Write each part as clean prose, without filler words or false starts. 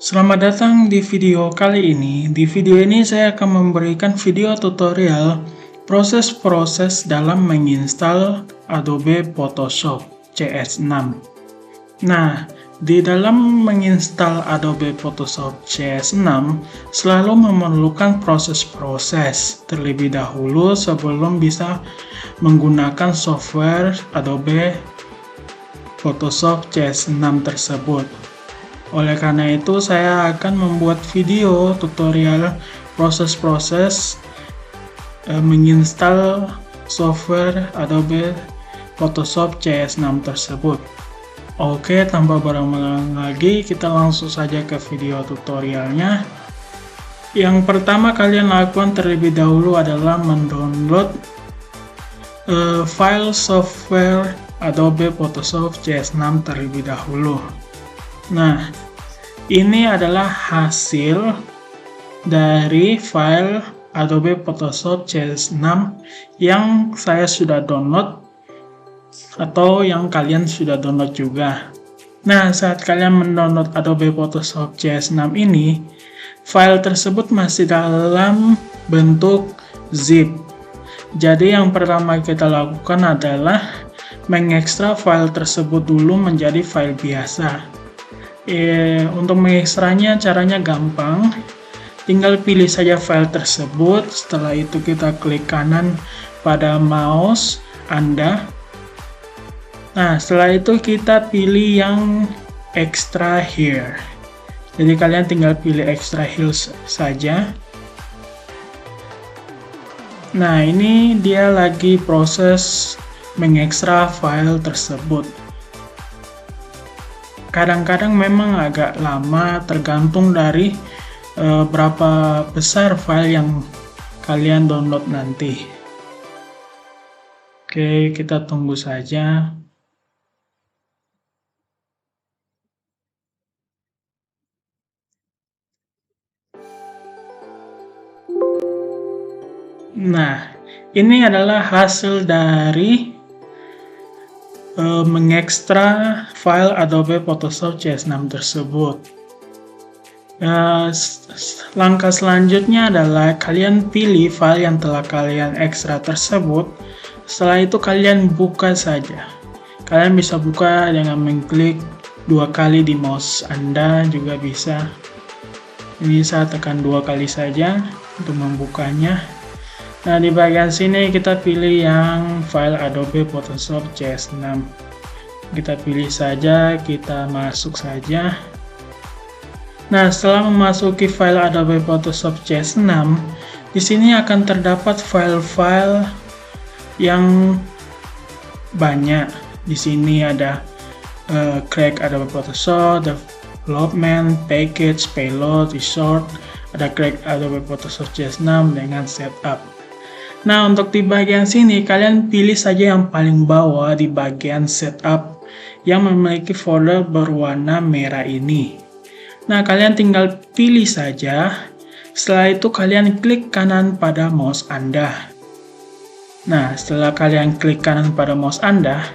Selamat datang di video kali ini. Di video ini saya akan memberikan video tutorial proses-proses dalam menginstal Adobe Photoshop CS6. Nah, di dalam menginstal Adobe Photoshop CS6 selalu memerlukan proses-proses terlebih dahulu sebelum bisa menggunakan software Adobe Photoshop CS6 tersebut. Oleh karena itu, saya akan membuat video tutorial proses-proses menginstal software Adobe Photoshop CS6 tersebut. Oke, tanpa berlama-lama lagi, kita langsung saja ke video tutorialnya. Yang pertama kalian lakukan terlebih dahulu adalah mendownload file software Adobe Photoshop CS6 terlebih dahulu. Nah, ini adalah hasil dari file Adobe Photoshop CS6 yang saya sudah download atau yang kalian sudah download juga. Nah, saat kalian mendownload Adobe Photoshop CS6 ini, file tersebut masih dalam bentuk zip. Jadi yang pertama kita lakukan adalah mengekstrak file tersebut dulu menjadi file biasa. Untuk mengekstranya caranya gampang, tinggal pilih saja file tersebut. Setelah itu kita klik kanan pada mouse Anda. Nah, setelah itu kita pilih yang extract here. Jadi kalian tinggal pilih extract here saja. Nah, ini dia lagi proses mengekstrak file tersebut. Kadang-kadang memang agak lama tergantung dari berapa besar file yang kalian download nanti. Oke, kita tunggu saja. Nah, ini adalah hasil dari mengekstrak file Adobe Photoshop CS6 tersebut. Langkah selanjutnya adalah kalian pilih file yang telah kalian ekstrak tersebut. Setelah itu kalian buka saja. Kalian bisa buka dengan mengklik 2 kali di mouse Anda juga bisa. Ini saya tekan 2 kali saja untuk membukanya. Nah, di bagian sini kita pilih yang file Adobe Photoshop CS6. Kita pilih saja, kita masuk saja. Nah, setelah memasuki file Adobe Photoshop CS6, di sini akan terdapat file-file yang banyak. Di sini ada Crack Adobe Photoshop, Development, Package, Payload, Resort, ada Crack Adobe Photoshop CS6 dengan Setup. Nah, untuk di bagian sini, kalian pilih saja yang paling bawah di bagian setup yang memiliki folder berwarna merah ini. Nah, kalian tinggal pilih saja. Setelah itu, kalian klik kanan pada mouse Anda. Nah, setelah kalian klik kanan pada mouse Anda,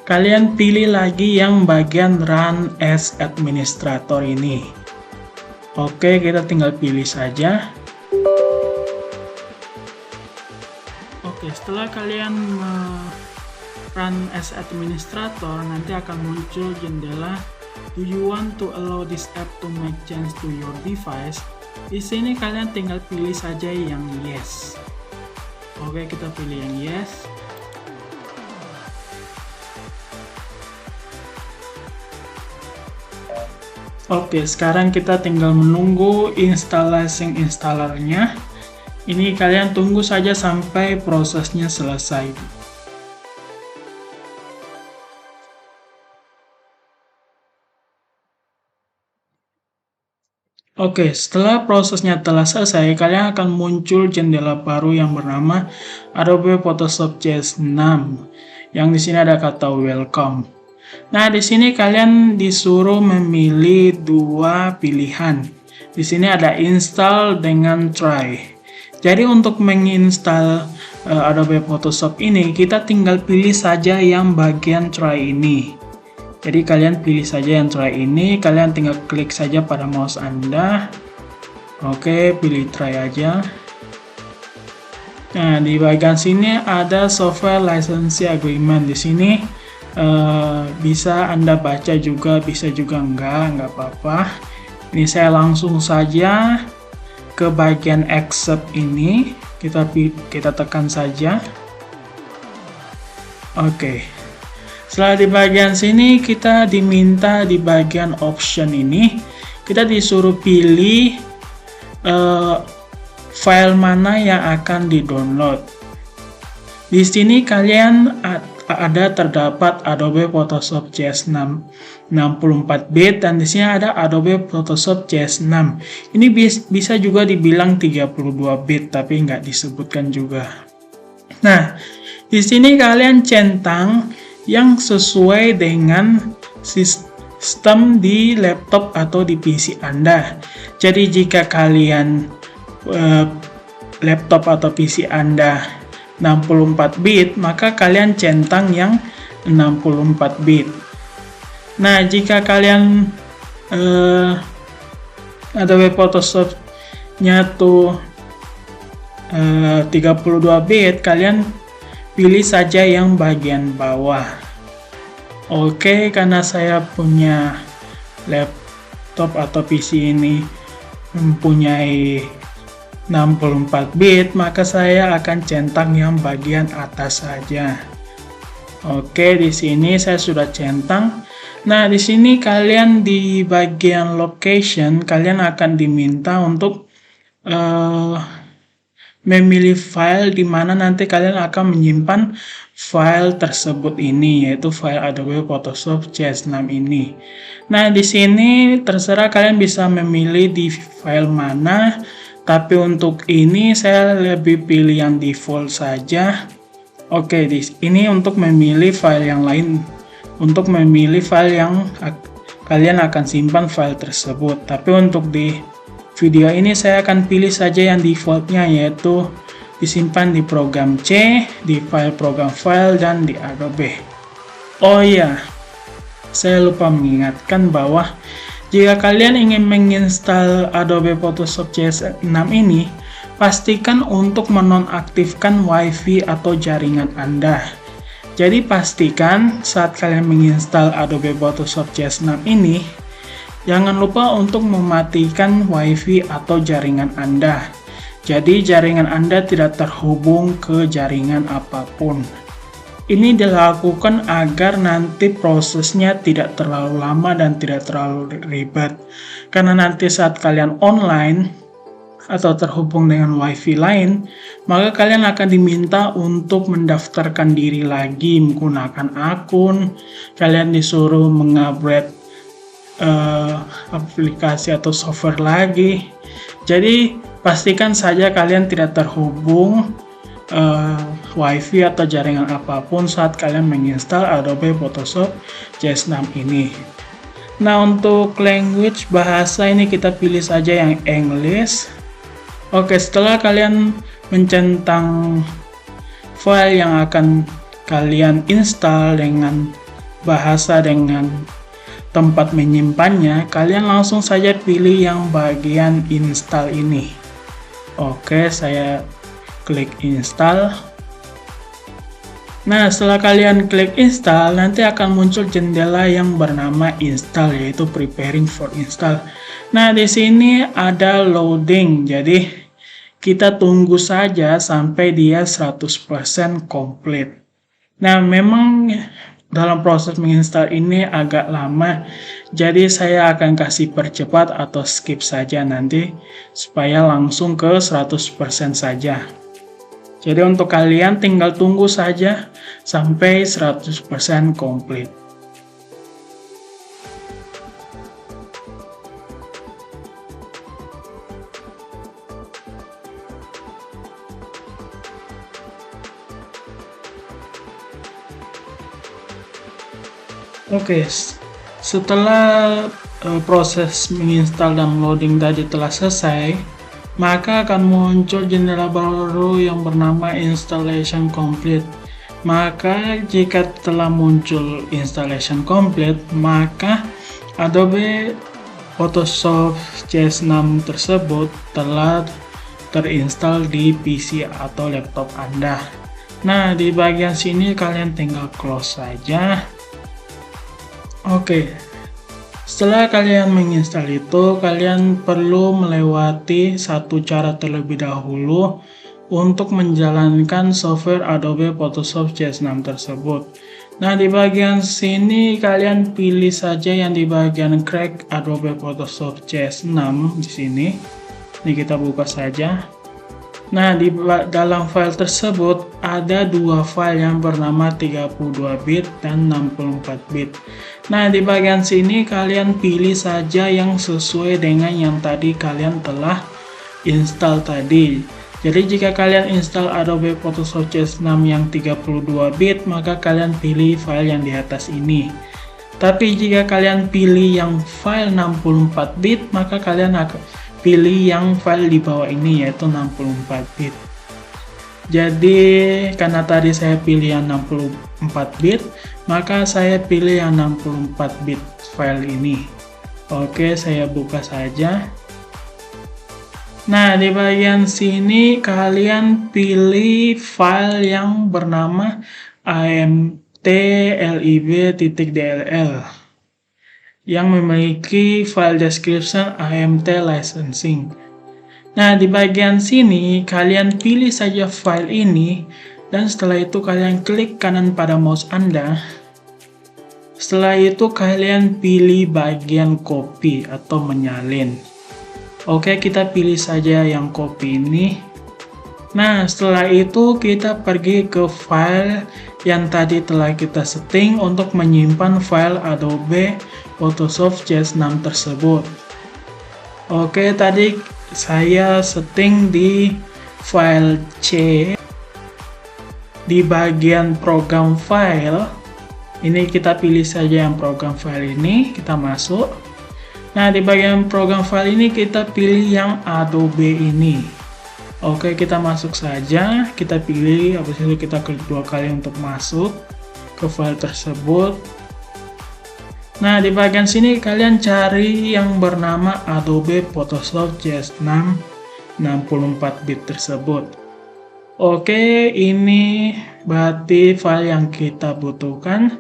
kalian pilih lagi yang bagian Run as Administrator ini. Oke, kita tinggal pilih saja. Oke, setelah kalian run as administrator, nanti akan muncul jendela "Do you want to allow this app to make change to your device?" Di sini kalian tinggal pilih saja yang yes. Oke, kita pilih yang yes. Oke, sekarang kita tinggal menunggu instalasi installernya. Ini kalian tunggu saja sampai prosesnya selesai. Oke, setelah prosesnya telah selesai, kalian akan muncul jendela baru yang bernama Adobe Photoshop CS6. Yang di sini ada kata welcome. Nah, di sini kalian disuruh memilih 2 pilihan. Di sini ada install dengan try. Jadi untuk menginstal Adobe Photoshop ini, kita tinggal pilih saja yang bagian try ini. Jadi kalian pilih saja yang try ini, kalian tinggal klik saja pada mouse Anda. Oke, pilih try aja. Nah, di bagian sini ada software licensing agreement. Di sini bisa Anda baca juga, bisa juga nggak apa-apa. Ini saya langsung saja ke bagian accept ini, kita tekan saja. Oke. Setelah di bagian sini kita diminta di bagian option ini, kita disuruh pilih file mana yang akan di-download. Di sini kalian terdapat Adobe Photoshop CS6 64-bit dan di sini ada Adobe Photoshop CS6. Ini bisa juga dibilang 32-bit tapi nggak disebutkan juga. Nah, di sini kalian centang yang sesuai dengan sistem di laptop atau di PC Anda. Jadi jika kalian laptop atau PC Anda 64 bit, maka kalian centang yang 64 bit. Nah, jika kalian Adobe Photoshop-nya tuh 32 bit, kalian pilih saja yang bagian bawah. Oke, karena saya punya laptop atau PC ini mempunyai 64 bit, maka saya akan centang yang bagian atas saja. Oke, di sini saya sudah centang. Nah, di sini kalian di bagian location, kalian akan diminta untuk memilih file di mana nanti kalian akan menyimpan file tersebut ini, yaitu file Adobe Photoshop CS6 ini. Nah, di sini terserah kalian bisa memilih di file mana, tapi untuk ini saya lebih pilih yang default saja. Oke, ini untuk memilih file yang lain, untuk memilih file yang kalian akan simpan file tersebut. Tapi untuk di video ini saya akan pilih saja yang defaultnya, yaitu disimpan di program C, di file program file, dan di Adobe. Oh iya, saya lupa mengingatkan bahwa jika kalian ingin menginstal Adobe Photoshop CS6 ini, pastikan untuk menonaktifkan WiFi atau jaringan Anda. Jadi pastikan saat kalian menginstal Adobe Photoshop CS6 ini, jangan lupa untuk mematikan WiFi atau jaringan Anda. Jadi jaringan Anda tidak terhubung ke jaringan apapun. Ini dilakukan agar nanti prosesnya tidak terlalu lama dan tidak terlalu ribet. Karena nanti saat kalian online atau terhubung dengan WiFi lain, maka kalian akan diminta untuk mendaftarkan diri lagi menggunakan akun. Kalian disuruh mengupgrade aplikasi atau software lagi. Jadi pastikan saja kalian tidak terhubung WiFi atau jaringan apapun saat kalian menginstal Adobe Photoshop CS6 ini. Nah, untuk language bahasa ini kita pilih saja yang English. Oke, setelah kalian mencentang file yang akan kalian install dengan bahasa dengan tempat menyimpannya, kalian langsung saja pilih yang bagian install ini. Oke, saya klik install. Nah, setelah kalian klik install, nanti akan muncul jendela yang bernama install, yaitu preparing for install. Nah, di sini ada loading, jadi kita tunggu saja sampai dia 100% komplit. Nah, memang dalam proses menginstal ini agak lama, jadi saya akan kasih percepat atau skip saja nanti supaya langsung ke 100% saja. Jadi untuk kalian tinggal tunggu saja sampai 100% komplit. Oke, setelah proses menginstal dan loading tadi telah selesai, maka akan muncul jendela baru yang bernama Installation Complete. Maka jika telah muncul installation complete, maka Adobe Photoshop CS6 tersebut telah terinstall di PC atau laptop Anda. Nah, di bagian sini kalian tinggal close saja. Oke. Setelah kalian menginstal itu, kalian perlu melewati satu cara terlebih dahulu untuk menjalankan software Adobe Photoshop CS6 tersebut. Nah, di bagian sini kalian pilih saja yang di bagian crack Adobe Photoshop CS6 di sini. Ini kita buka saja. Nah, di dalam file tersebut ada dua file yang bernama 32 bit dan 64 bit. Nah, di bagian sini kalian pilih saja yang sesuai dengan yang tadi kalian telah install tadi. Jadi jika kalian install Adobe Photoshop CS6 yang 32 bit, maka kalian pilih file yang di atas ini. Tapi jika kalian pilih yang file 64 bit, maka kalian akan pilih yang file di bawah ini, yaitu 64 bit. Jadi karena tadi saya pilih yang 64 bit, maka saya pilih yang 64 bit file ini. Oke, saya buka saja. Nah, di bagian sini kalian pilih file yang bernama amtlib.dll yang memiliki file description AMT licensing. Nah, di bagian sini kalian pilih saja file ini dan setelah itu kalian klik kanan pada mouse Anda. Setelah itu kalian pilih bagian copy atau menyalin. Oke, kita pilih saja yang copy ini. Nah, setelah itu kita pergi ke file yang tadi telah kita setting untuk menyimpan file Adobe Photoshop CS6 tersebut. Oke, tadi saya setting di file C di bagian program file. Ini kita pilih saja yang program file ini, kita masuk. Nah, di bagian program file ini kita pilih yang Adobe ini. Oke, kita masuk saja, kita pilih, habis itu kita klik dua kali untuk masuk ke file tersebut. Nah, di bagian sini kalian cari yang bernama Adobe Photoshop CS6 64 bit tersebut. Oke, ini berarti file yang kita butuhkan.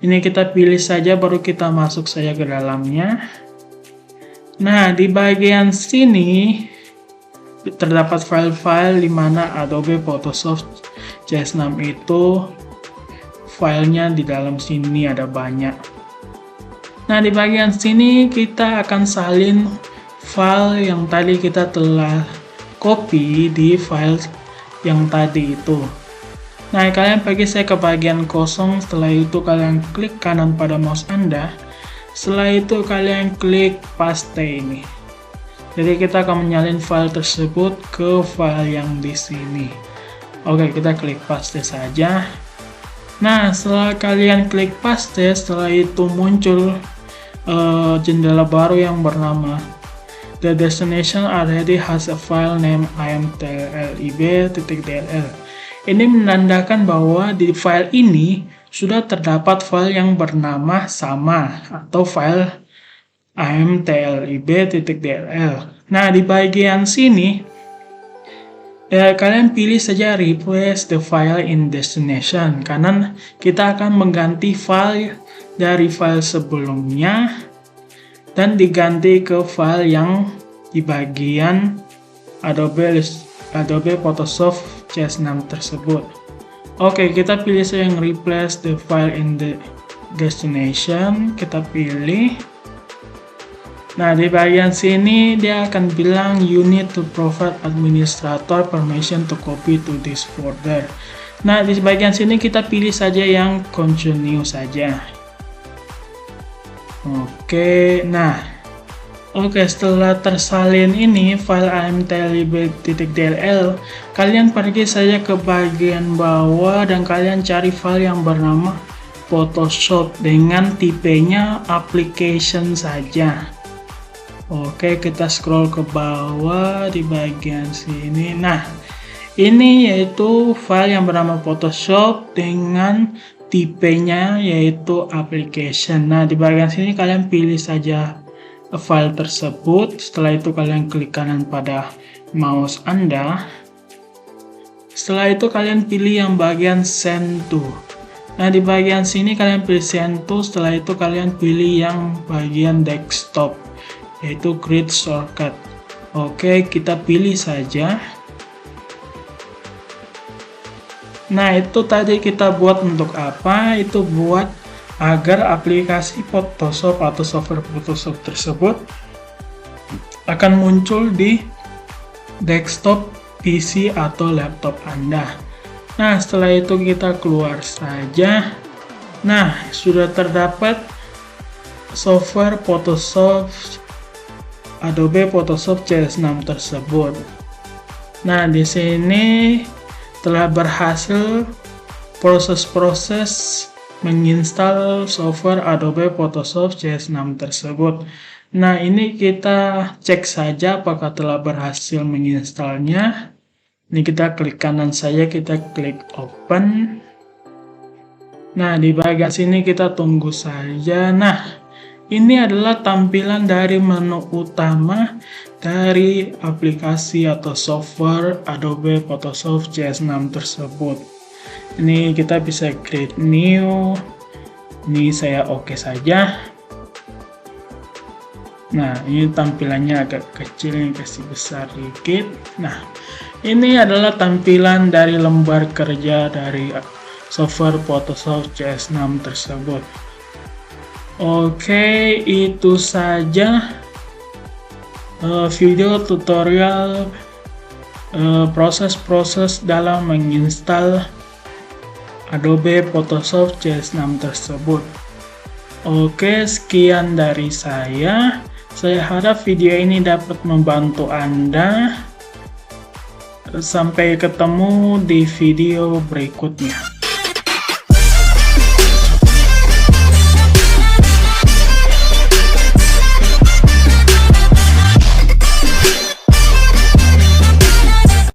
Ini kita pilih saja, baru kita masuk saja ke dalamnya. Nah, di bagian sini terdapat file-file di mana Adobe Photoshop CS6 itu filenya di dalam sini ada banyak. Nah, di bagian sini kita akan salin file yang tadi kita telah copy di file yang tadi itu. Nah, kalian pergi saya ke bagian kosong, setelah itu kalian klik kanan pada mouse Anda. Setelah itu kalian klik paste ini. Jadi kita akan menyalin file tersebut ke file yang di sini. Oke, kita klik paste saja. Nah, setelah kalian klik paste, setelah itu muncul jendela baru yang bernama The destination already has a file name amtlib.dll. Ini menandakan bahwa di file ini sudah terdapat file yang bernama sama atau file amtlib.dll. Nah, di bagian sini kalian pilih saja replace the file in destination karena kita akan mengganti file dari file sebelumnya dan diganti ke file yang di bagian Adobe Photoshop CS6 tersebut. Oke, kita pilih saja yang replace the file in the destination, kita pilih. Nah, di bagian sini dia akan bilang you need to provide administrator permission to copy to this folder. Nah, di bagian sini kita pilih saja yang continue saja. Oke, setelah tersalin ini file amtlib.dll, kalian pergi saja ke bagian bawah dan kalian cari file yang bernama Photoshop dengan tipenya application saja. Oke, kita scroll ke bawah di bagian sini. Nah, Ini yaitu file yang bernama Photoshop dengan tipenya yaitu application. Nah, di bagian sini kalian pilih saja file tersebut. Setelah itu kalian klik kanan pada mouse Anda. Setelah itu kalian pilih yang bagian send to. Nah, di bagian sini kalian pilih send to. Setelah itu kalian pilih yang bagian desktop yaitu create shortcut. Oke, kita pilih saja. Nah, itu tadi kita buat untuk apa? Itu buat agar aplikasi Photoshop atau software Photoshop tersebut akan muncul di desktop PC atau laptop Anda. Nah, setelah itu kita keluar saja. Nah, sudah terdapat software Photoshop Adobe Photoshop CS6 tersebut. Nah, di sini telah berhasil proses-proses menginstal software Adobe Photoshop CS6 tersebut. Nah, ini kita cek saja apakah telah berhasil menginstalnya. Ini kita klik kanan saja, kita klik open. Nah, di bagian sini kita tunggu saja. Nah, ini adalah tampilan dari menu utama dari aplikasi atau software Adobe Photoshop CS6 tersebut. Ini kita bisa create new. Ini saya oke saja. Nah, ini tampilannya agak kecil, ini kasih besar dikit. Nah, ini adalah tampilan dari lembar kerja dari software Photoshop CS6 tersebut. Oke, itu saja video tutorial proses-proses dalam menginstal Adobe Photoshop CS6 tersebut. Oke, sekian dari saya. Saya harap video ini dapat membantu Anda. Sampai ketemu di video berikutnya.